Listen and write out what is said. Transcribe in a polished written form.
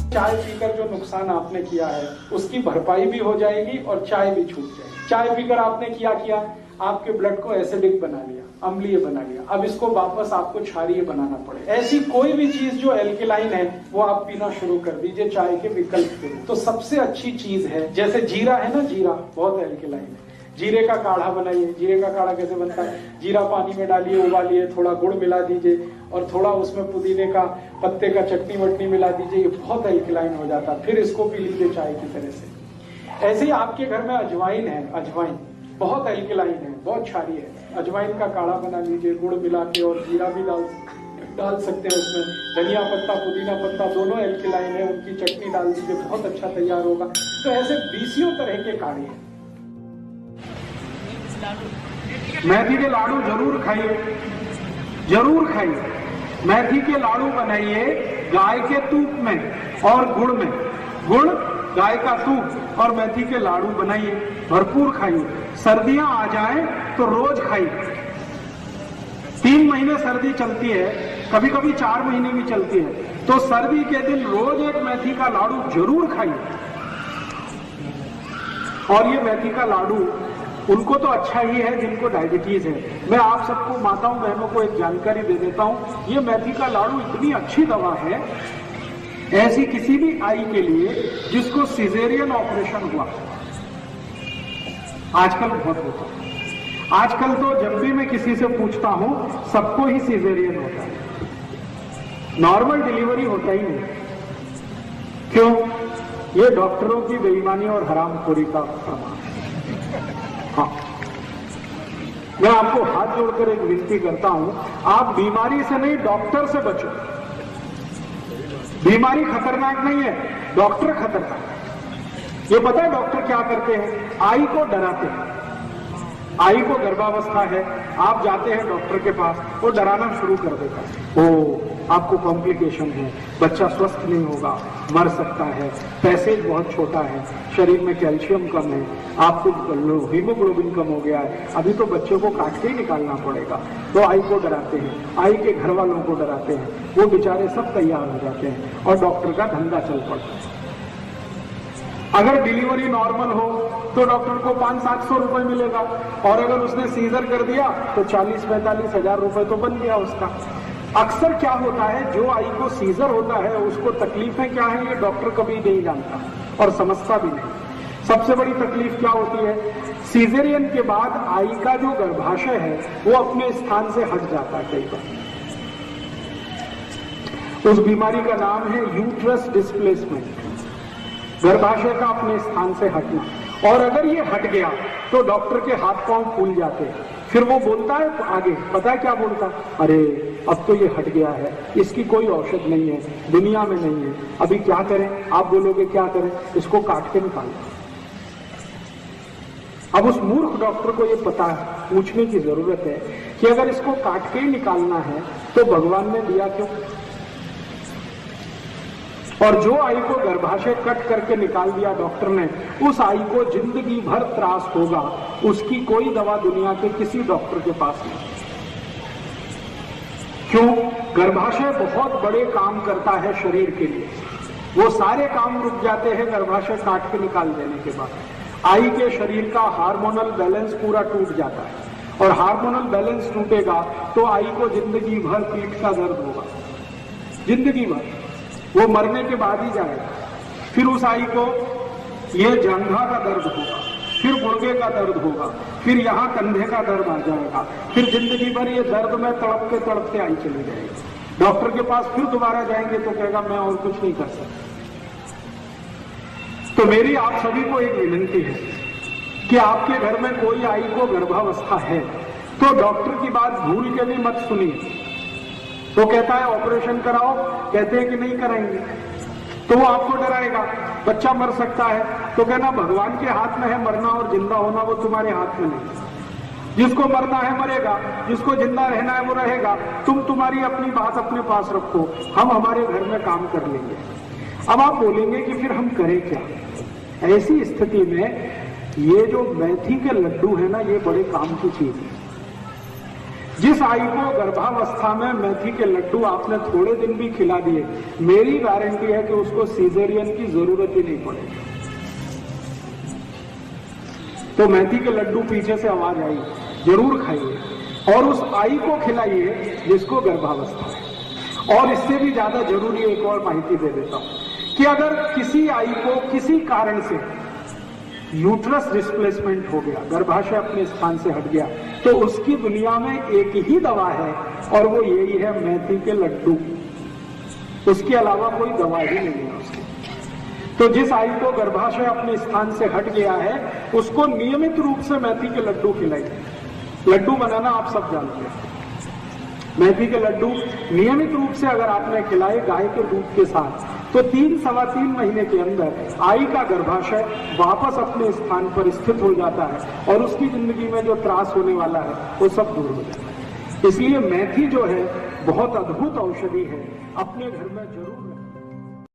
चाय पीकर जो नुकसान आपने किया है उसकी भरपाई भी हो जाएगी और चाय भी छूट जाएगी। चाय पीकर आपने किया आपके ब्लड को एसिडिक बना लिया, अम्लीय बना लिया, अब इसको वापस आपको क्षारीय बनाना पड़े। ऐसी कोई भी चीज जो एल्कलाइन है वो आप पीना शुरू कर दीजिए चाय के विकल्प के रूप। तो सबसे अच्छी चीज है, जैसे जीरा है ना, जीरा बहुत एल्कलाइन है, जीरे का काढ़ा बनाइए। जीरे का काढ़ा कैसे बनता है? जीरा पानी में डालिए, उबालिए, थोड़ा गुड़ मिला दीजिए और थोड़ा उसमें पुदीने का पत्ते का चटनी वटनी मिला दीजिए, ये बहुत एल्कलाइन हो जाता है, फिर इसको पी लीजिए चाय की तरह से। ऐसे ही आपके घर में अजवाइन है, अजवाइन बहुत एल्कलाइन है, बहुत क्षारीय है, अजवाइन का काढ़ा बना लीजिए गुड़ मिला के, और जीरा भी डाल सकते हैं उसमें, धनिया पत्ता पुदीना पत्ता दोनों एल्कलाइन है, उनकी चटनी डाल दीजिए, बहुत अच्छा तैयार होगा। तो ऐसे 20 तरह के काढ़े हैं। मेथी के लाडू जरूर खाइए, जरूर खाइए। मेथी के लाडू बनाइए गाय के तूप में और गुड़ में, गुड़ गाय का तूप और मेथी के लाडू बनाइए, भरपूर खाइए। सर्दियां आ जाएं तो रोज खाइए। 3 महीने सर्दी चलती है, कभी कभी 4 महीने भी चलती है, तो सर्दी के दिन रोज एक मेथी का लाडू जरूर खाइए। और ये मेथी का लाडू उनको तो अच्छा ही है जिनको डायबिटीज है। मैं आप सबको माताओं बहनों को एक जानकारी दे देता हूं, ये मेथी का लाडू इतनी अच्छी दवा है, ऐसी किसी भी आई के लिए जिसको सिजेरियन ऑपरेशन हुआ, आजकल बहुत होता है। आजकल तो जब भी मैं किसी से पूछता हूं सबको ही सिजेरियन होता है, नॉर्मल डिलीवरी होता ही नहीं। क्यों? ये डॉक्टरों की बेईमानी और हरामखोरी का प्रमाण। हाँ, मैं आपको हाथ जोड़कर एक विनती करता हूं, आप बीमारी से नहीं डॉक्टर से बचो। बीमारी खतरनाक नहीं है, डॉक्टर खतरनाक है। ये पता है डॉक्टर क्या करते हैं? आई को डराते हैं। आई को गर्भावस्था है, आप जाते हैं डॉक्टर के पास, वो डराना शुरू कर देता है, ओ आपको कॉम्प्लिकेशन है, बच्चा स्वस्थ नहीं होगा, मर सकता है, पैसेज बहुत छोटा है, शरीर में कैल्शियम कम है, आपको हीमोग्लोबिन कम हो गया है, अभी तो बच्चे को काट के ही निकालना पड़ेगा। तो आई को डराते हैं, आई के घर वालों को डराते हैं, वो बेचारे सब तैयार हो जाते हैं और डॉक्टर का धंधा चल पड़ता है। अगर डिलीवरी नॉर्मल हो तो डॉक्टर को 500-700 रुपए मिलेगा, और अगर उसने सीजर कर दिया तो 40-45 हजार रुपए तो बन गया उसका। अक्सर क्या होता है, जो आई को सीजर होता है उसको तकलीफें क्या है ये डॉक्टर कभी नहीं जानता और समझता भी नहीं। सबसे बड़ी तकलीफ क्या होती है, सीजरियन के बाद आई का जो गर्भाशय है वो अपने स्थान से हट जाता है कई बार। उस बीमारी का नाम है यूट्रस डिस्प्लेसमेंट, गर्भाशय का अपने स्थान से हटना। और अगर ये हट गया तो डॉक्टर के हाथ पांव फूल जाते हैं, फिर वो बोलता है आगे, पता है क्या बोलता? अरे अब तो ये हट गया है, इसकी कोई औषध नहीं है, दुनिया में नहीं है, अभी क्या करें? आप बोलोगे क्या करें? इसको काट के निकालो। अब उस मूर्ख डॉक्टर को ये पता है, पूछने की जरूरत है कि अगर इसको काट के ही निकालना है तो भगवान ने दिया क्यों? और जो आई को गर्भाशय कट करके निकाल दिया डॉक्टर ने, उस आई को जिंदगी भर त्रास होगा, उसकी कोई दवा दुनिया के किसी डॉक्टर के पास नहीं। क्यों? गर्भाशय बहुत बड़े काम करता है शरीर के लिए, वो सारे काम रुक जाते हैं गर्भाशय काट के निकाल देने के बाद। आई के शरीर का हार्मोनल बैलेंस पूरा टूट जाता है, और हार्मोनल बैलेंस टूटेगा तो आई को जिंदगी भर पीठ का दर्द होगा, जिंदगी भर, वो मरने के बाद ही जाएगा। फिर उस आई को ये जंघा का दर्द होगा, फिर गुर्दे का दर्द होगा, फिर यहाँ कंधे का दर्द आ जाएगा, फिर जिंदगी भर ये दर्द में तड़पते आई चली जाएगी। डॉक्टर के पास फिर दोबारा जाएंगे तो कहेगा मैं और कुछ नहीं कर सकता। तो मेरी आप सभी को एक विनती है कि आपके घर में कोई आई को गर्भावस्था है तो डॉक्टर की बात भूल के भी मत सुनिए। तो कहता है ऑपरेशन कराओ, कहते हैं कि नहीं कराएंगे, तो वो आपको डराएगा, बच्चा मर सकता है, तो कहना भगवान के हाथ में है मरना और जिंदा होना, वो तुम्हारे हाथ में नहीं। जिसको मरना है मरेगा, जिसको जिंदा रहना है वो रहेगा, तुम तुम्हारी अपनी बात अपने पास रखो, हम हमारे घर में काम कर लेंगे। अब आप बोलेंगे कि फिर हम करें क्या? ऐसी स्थिति में ये जो मेथी के लड्डू है ना, ये बड़े काम की चीज है। जिस आई को गर्भावस्था में मेथी के लड्डू आपने थोड़े दिन भी खिला दिए, मेरी गारंटी है कि उसको सीजरियन की जरूरत ही नहीं पड़ेगी। तो मेथी के लड्डू पीछे से आवाज आई, जरूर खाइए और उस आई को खिलाइए जिसको गर्भावस्था है। और इससे भी ज्यादा जरूरी एक और माहिती दे देता हूं कि अगर किसी आई को किसी कारण से यूट्रस डिस्प्लेसमेंट हो गया, गर्भाशय अपने स्थान से हट गया, तो उसकी दुनिया में एक ही दवा है और वो यही है मेथी के लड्डू। उसके अलावा कोई दवा ही नहीं है उसकी। तो जिस आई को गर्भाशय अपने स्थान से हट गया है उसको नियमित रूप से मेथी के लड्डू खिलाइए। लड्डू बनाना आप सब जानते हैं। मेथी के लड्डू नियमित रूप से अगर आपने खिलाए गाय के दूध के साथ, तो 3-3.25 महीने के अंदर आई का गर्भाशय वापस अपने स्थान पर स्थित हो जाता है और उसकी जिंदगी में जो त्रास होने वाला है वो सब दूर हो जाता है। इसलिए मेथी जो है बहुत अद्भुत औषधि है, अपने घर में जरूर